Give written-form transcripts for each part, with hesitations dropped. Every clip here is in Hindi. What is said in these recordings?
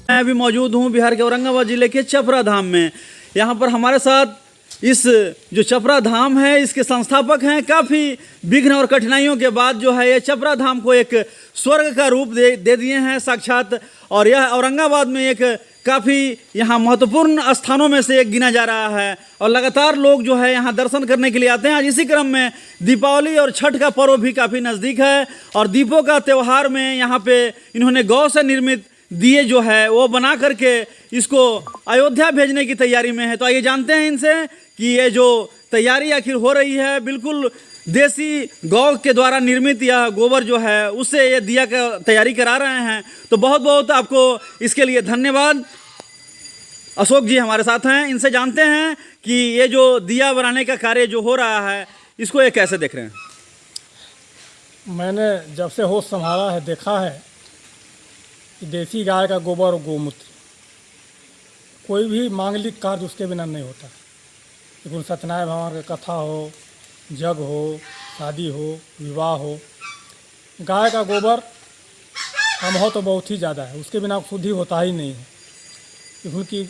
मैं अभी मौजूद हूँ बिहार के औरंगाबाद जिले के चपरा धाम में। यहाँ पर हमारे साथ इस जो चपरा धाम है इसके संस्थापक हैं। काफ़ी विघ्न और कठिनाइयों के बाद जो है ये चपरा धाम को एक स्वर्ग का रूप दे दिए हैं साक्षात। और यह औरंगाबाद में एक काफ़ी यहाँ महत्वपूर्ण स्थानों में से एक गिना जा रहा है और लगातार लोग जो है यहाँ दर्शन करने के लिए आते हैं। आज इसी क्रम में दीपावली और छठ का पर्व भी काफ़ी नज़दीक है और दीपों का त्यौहार में यहाँ पे इन्होंने गौ से निर्मित दिए जो है वो बना करके इसको अयोध्या भेजने की तैयारी में है। तो आइए जानते हैं इनसे कि ये जो तैयारी आखिर हो रही है बिल्कुल देसी गौ के द्वारा निर्मित यह गोबर जो है उससे ये दिया का तैयारी करा रहे हैं। तो बहुत बहुत आपको इसके लिए धन्यवाद। अशोक जी हमारे साथ हैं, इनसे जानते हैं कि ये जो दिया बनाने का कार्य जो हो रहा है इसको ये कैसे देख रहे हैं। मैंने जब से होश संभाला है देखा है कि देसी गाय का गोबर और गोमूत्र कोई भी मांगलिक कार्य उसके बिना नहीं होता। लेकिन सत्यनारायण भगवान की कथा हो, जग हो, शादी हो, विवाह हो, गाय का गोबर कम हो तो बहुत ही ज़्यादा है, उसके बिना शुद्धि होता ही नहीं है। क्योंकि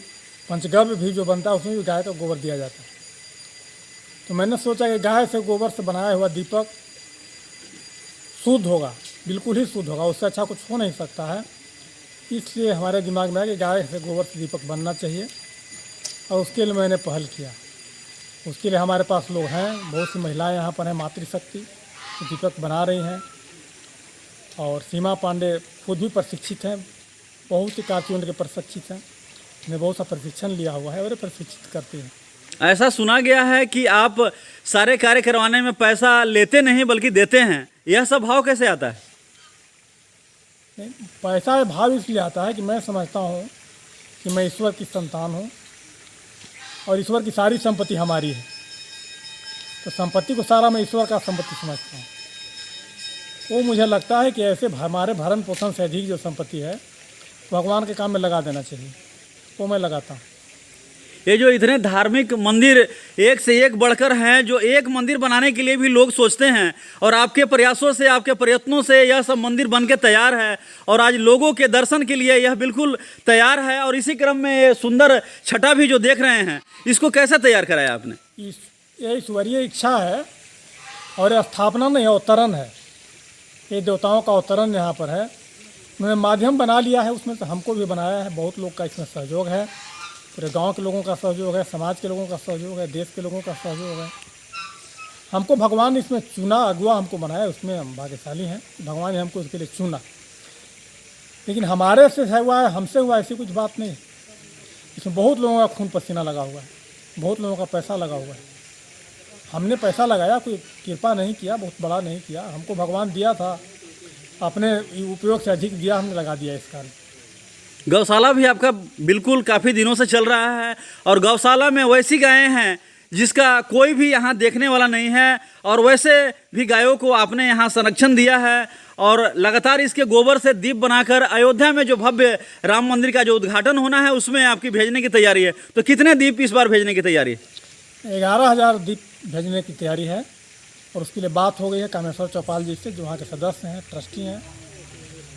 पंचगव्य भी जो बनता है उसमें भी गाय का गोबर दिया जाता है। तो मैंने सोचा कि गाय से गोबर से बनाया हुआ दीपक शुद्ध होगा, बिल्कुल ही शुद्ध होगा, उससे अच्छा कुछ हो नहीं सकता है। इसलिए हमारे दिमाग में है कि गाय से गोबर से दीपक बनना चाहिए और उसके लिए मैंने पहल किया। उसके लिए हमारे पास लोग हैं, बहुत सी महिलाएं यहाँ पर हैं, मातृशक्ति दीपक बना रही हैं और सीमा पांडे खुद भी प्रशिक्षित हैं, बहुत सी कार्यों के प्रशिक्षित हैं, ने बहुत सा प्रशिक्षण लिया हुआ है और प्रशिक्षित करती हैं। ऐसा सुना गया है कि आप सारे कार्य करवाने में पैसा लेते नहीं बल्कि देते हैं, यह सब भाव कैसे आता है? नहीं, पैसा भाव इसलिए आता है कि मैं समझता हूँ कि मैं ईश्वर की संतान हूँ और ईश्वर की सारी संपत्ति हमारी है। तो संपत्ति को सारा मैं ईश्वर का संपत्ति समझता हूँ। वो मुझे लगता है कि ऐसे हमारे भरण पोषण से अधिक जो संपत्ति है भगवान के काम में लगा देना चाहिए, वो मैं लगाता हूँ। ये जो इतने धार्मिक मंदिर एक से एक बढ़कर हैं, जो एक मंदिर बनाने के लिए भी लोग सोचते हैं और आपके प्रयासों से, आपके प्रयत्नों से यह सब मंदिर बन के तैयार है और आज लोगों के दर्शन के लिए यह बिल्कुल तैयार है। और इसी क्रम में ये सुंदर छटा भी जो देख रहे हैं इसको कैसे तैयार कराया आपने? ये ईश्वरीय इच्छा है और यह स्थापना नहीं, अवतरण है। ये देवताओं का अवतरण यहाँ पर है। उन्होंने माध्यम बना लिया है, उसमें से हमको भी बनाया है। बहुत लोग का इसमें सहयोग है, पूरे गांव के लोगों का सहयोग है, समाज के लोगों का सहयोग है, देश के लोगों का सहयोग है। हमको भगवान ने इसमें चुना, अगुआ हमको बनाया, उसमें हम भाग्यशाली हैं। भगवान ने हमको इसके लिए चुना। लेकिन हमारे से हुआ है, हमसे हुआ ऐसी कुछ बात नहीं। इसमें बहुत लोगों का खून पसीना लगा हुआ है, बहुत लोगों का पैसा लगा हुआ है। हमने पैसा लगाया, कोई कृपा नहीं किया, बहुत बड़ा नहीं किया। हमको भगवान दिया था, अपने उपयोग से अधिक दिया, हमने लगा दिया इस कार्य। गौशाला भी आपका बिल्कुल काफ़ी दिनों से चल रहा है और गौशाला में वैसी गायें हैं जिसका कोई भी यहाँ देखने वाला नहीं है और वैसे भी गायों को आपने यहाँ संरक्षण दिया है और लगातार इसके गोबर से दीप बनाकर अयोध्या में जो भव्य राम मंदिर का जो उद्घाटन होना है उसमें आपकी भेजने की तैयारी है। तो कितने दीप इस बार भेजने की तैयारी है? 11,000 दीप भेजने की तैयारी है और उसके लिए बात हो गई है कामेश्वर चौपाल जी से, जो वहाँ के सदस्य हैं, ट्रस्टी हैं।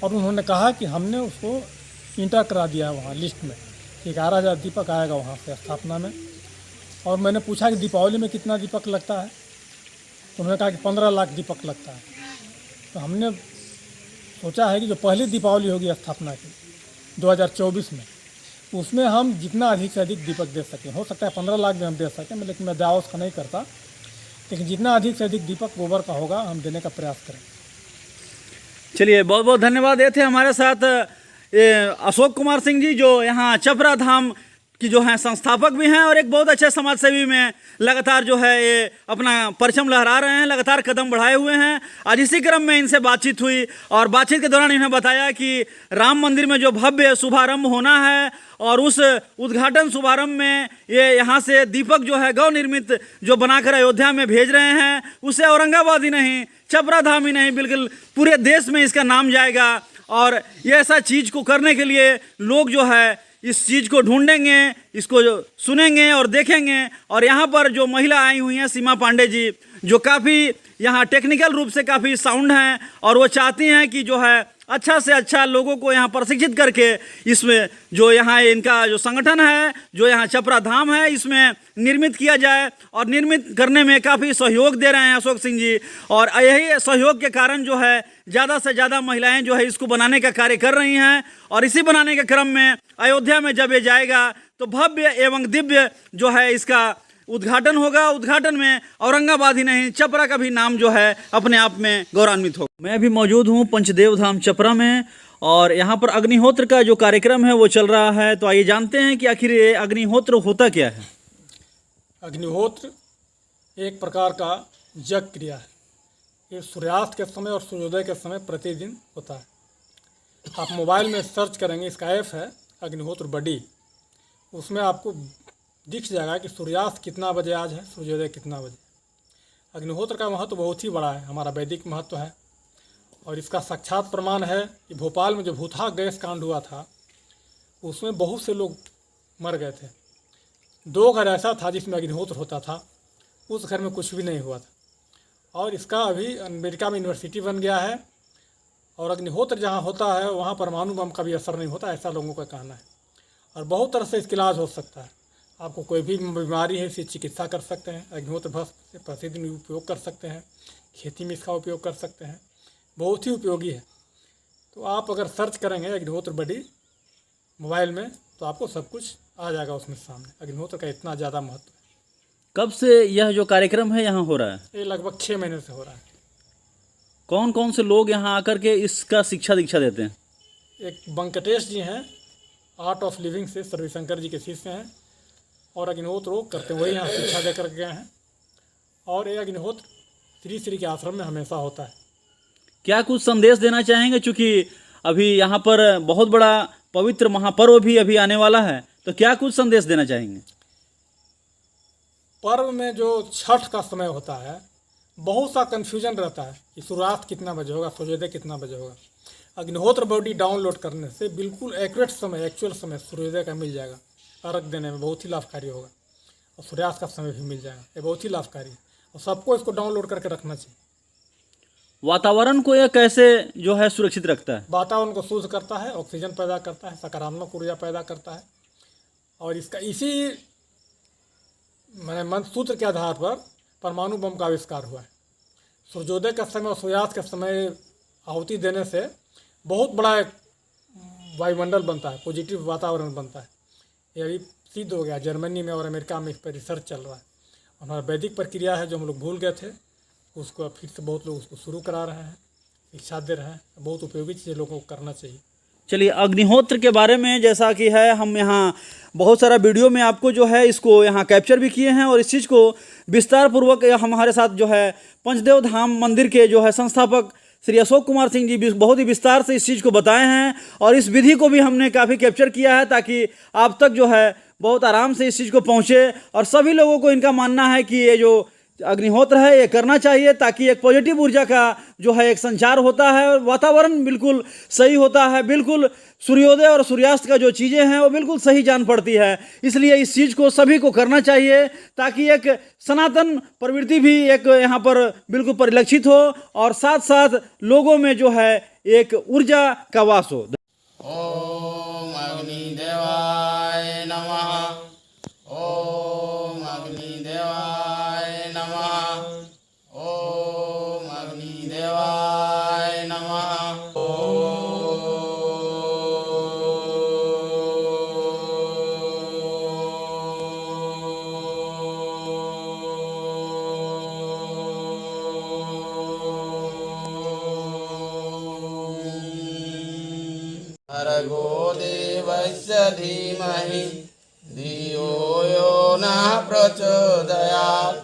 और उन्होंने कहा कि हमने उसको इंटर करा दिया है वहाँ लिस्ट में कि 11,000 दीपक आएगा वहाँ से स्थापना में। और मैंने पूछा कि दीपावली में कितना दीपक लगता है, तो उन्होंने कहा कि 15 लाख दीपक लगता है। तो हमने सोचा है कि जो पहली दीपावली होगी स्थापना की 2024 में, उसमें हम जितना अधिक से अधिक दीपक दे सकें। हो सकता है 15 लाख भी हम दे सकें, लेकिन मैं दावा उसका नहीं करता। लेकिन जितना अधिक से अधिक दीपक गोबर का होगा हम देने का प्रयास करें। चलिए, बहुत बहुत धन्यवाद। ये थे हमारे साथ अशोक कुमार सिंह जी, जो यहाँ चपरा धाम की जो हैं संस्थापक भी हैं और एक बहुत अच्छे समाजसेवी में लगातार जो है ये अपना परचम लहरा रहे हैं, लगातार कदम बढ़ाए हुए हैं। आज इसी क्रम में इनसे बातचीत हुई और बातचीत के दौरान इन्हें बताया कि राम मंदिर में जो भव्य शुभारंभ होना है और उस उद्घाटन शुभारंभ में ये यहाँ से दीपक जो है गौ निर्मित जो बनाकर अयोध्या में भेज रहे हैं, उसे औरंगाबाद ही नहीं, चपरा धाम ही नहीं, बिल्कुल पूरे देश में इसका नाम जाएगा। और ये ऐसा चीज़ को करने के लिए लोग जो है इस चीज़ को ढूंढेंगे, इसको सुनेंगे और देखेंगे। और यहाँ पर जो महिला आई हुई हैं सीमा पांडे जी, जो काफ़ी यहाँ टेक्निकल रूप से काफ़ी साउंड हैं और वो चाहती हैं कि जो है अच्छा से अच्छा लोगों को यहाँ प्रशिक्षित करके इसमें जो यहाँ इनका जो संगठन है, जो यहाँ छपरा धाम है, इसमें निर्मित किया जाए। और निर्मित करने में काफ़ी सहयोग दे रहे हैं अशोक सिंह जी, और यही सहयोग के कारण जो है ज़्यादा से ज़्यादा महिलाएं जो है इसको बनाने का कार्य कर रही हैं। और इसी बनाने के क्रम में अयोध्या में जब ये जाएगा तो भव्य एवं दिव्य जो है इसका उद्घाटन होगा। उद्घाटन में औरंगाबाद ही नहीं, छपरा का भी नाम जो है अपने आप में गौरवान्वित होगा। मैं अभी मौजूद हूँ पंचदेव धाम छपरा में, और यहाँ पर अग्निहोत्र का जो कार्यक्रम है वो चल रहा है। तो आइए जानते हैं कि आखिर ये अग्निहोत्र होता क्या है। अग्निहोत्र एक प्रकार का यज्ञ क्रिया है। ये सूर्यास्त के समय और सूर्योदय के समय प्रतिदिन होता है। आप मोबाइल में सर्च करेंगे, इसका ऐप है अग्निहोत्र बडी, उसमें आपको दिख जाएगा कि सूर्यास्त कितना बजे आज है, सूर्योदय कितना बजे। अग्निहोत्र का महत्व बहुत ही बड़ा है, हमारा वैदिक महत्व है। और इसका साक्षात प्रमाण है कि भोपाल में जो भूथा गैस कांड हुआ था उसमें बहुत से लोग मर गए थे। 2 घर ऐसा था जिसमें अग्निहोत्र होता था, उस घर में कुछ भी नहीं हुआ था। और इसका अभी अमेरिका में यूनिवर्सिटी बन गया है। और अग्निहोत्र जहाँ होता है वहाँ परमाणु बम का भी असर नहीं होता, ऐसा लोगों का कहना है। और बहुत तरह से इसका इलाज हो सकता है। आपको कोई भी बीमारी है इसकी चिकित्सा कर सकते हैं। अग्निहोत्र भस्म से प्रतिदिन उपयोग कर सकते हैं, खेती में इसका उपयोग कर सकते हैं, बहुत ही उपयोगी है। तो आप अगर सर्च करेंगे अग्निहोत्र बडी मोबाइल में तो आपको सब कुछ आ जाएगा उसमें सामने। अग्निहोत्र का इतना ज़्यादा महत्व है। कब से यह जो कार्यक्रम है यहाँ हो रहा है? ये लगभग 6 महीने से हो रहा है। कौन कौन से लोग यहाँ आकर के इसका शिक्षा दीक्षा देते हैं? एक वेंकटेश जी हैं, आर्ट ऑफ लिविंग से सर्विशंकर जी के शिष्य हैं, और अग्निहोत्र वो करते हैं, वही यहाँ शिक्षा दे कर गए हैं। और ये अग्निहोत्र श्री श्री के आश्रम में हमेशा होता है। क्या कुछ संदेश देना चाहेंगे? चूँकि अभी यहाँ पर बहुत बड़ा पवित्र महापर्व भी अभी आने वाला है, तो क्या कुछ संदेश देना चाहेंगे? पर्व में जो छठ का समय होता है बहुत सा कन्फ्यूजन रहता है कि सूर्यास्त कितना बजे होगा, सूर्योदय कितना बजे होगा। अग्निहोत्र बॉडी डाउनलोड करने से बिल्कुल एक्यूरेट समय, एक्चुअल समय सूर्योदय का मिल जाएगा। अर्घ देने में बहुत ही लाभकारी होगा, और सूर्यास्त का समय भी मिल जाएगा। ये बहुत ही लाभकारी है, और सबको इसको डाउनलोड करके रखना चाहिए। वातावरण को यह कैसे जो है सुरक्षित रखता है? वातावरण को शुद्ध करता है, ऑक्सीजन पैदा करता है, सकारात्मक ऊर्जा पैदा करता है। और इसका इसी मैंने मंत्र सूत्र के आधार पर परमाणु बम का आविष्कार हुआ है। सूर्योदय का समय और सूर्यास्त के समय आहुति देने से बहुत बड़ा एक वायुमंडल बनता है, पॉजिटिव वातावरण बनता है। ये अभी सिद्ध हो गया जर्मनी में और अमेरिका में, इस पर रिसर्च चल रहा है। हमारा वैदिक प्रक्रिया है जो हम लोग भूल गए थे, उसको फिर से बहुत लोग उसको शुरू करा रहे हैं, शिक्षा दे रहे हैं। बहुत उपयोगी चीज़ें लोगों को करना चाहिए। चलिए, अग्निहोत्र के बारे में जैसा कि है, हम यहाँ बहुत सारा वीडियो में आपको जो है इसको यहाँ कैप्चर भी किए हैं, और इस चीज़ को विस्तार पूर्वक हमारे साथ जो है पंचदेव धाम मंदिर के जो है संस्थापक श्री अशोक कुमार सिंह जी बहुत ही विस्तार से इस चीज़ को बताए हैं। और इस विधि को भी हमने काफ़ी कैप्चर किया है ताकि आप तक जो है बहुत आराम से इस चीज़ को पहुँचे। और सभी लोगों को इनका मानना है कि ये जो अग्निहोत्र है ये करना चाहिए, ताकि एक पॉजिटिव ऊर्जा का जो है एक संचार होता है, और वातावरण बिल्कुल सही होता है। बिल्कुल सूर्योदय और सूर्यास्त का जो चीज़ें हैं वो बिल्कुल सही जान पड़ती है। इसलिए इस चीज़ को सभी को करना चाहिए, ताकि एक सनातन प्रवृत्ति भी एक यहाँ पर बिल्कुल परिलक्षित हो, और साथ साथ लोगों में जो है एक ऊर्जा का वास हो। ओम अग्निदेवाय नमः। ओम अग्निदेवाय नमः। ओम अग्निदेवाय नमः। भर्गो देवस्य धीमहि धियो यो नः प्रचोदयात्।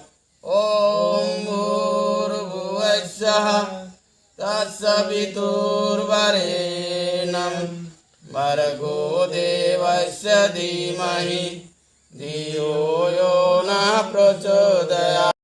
ॐ भूर्भुवस्सुः तत्सवितुर्वरेण्यं भर्गो देवस्य धीमहि धियो यो नः प्रचोदयात्।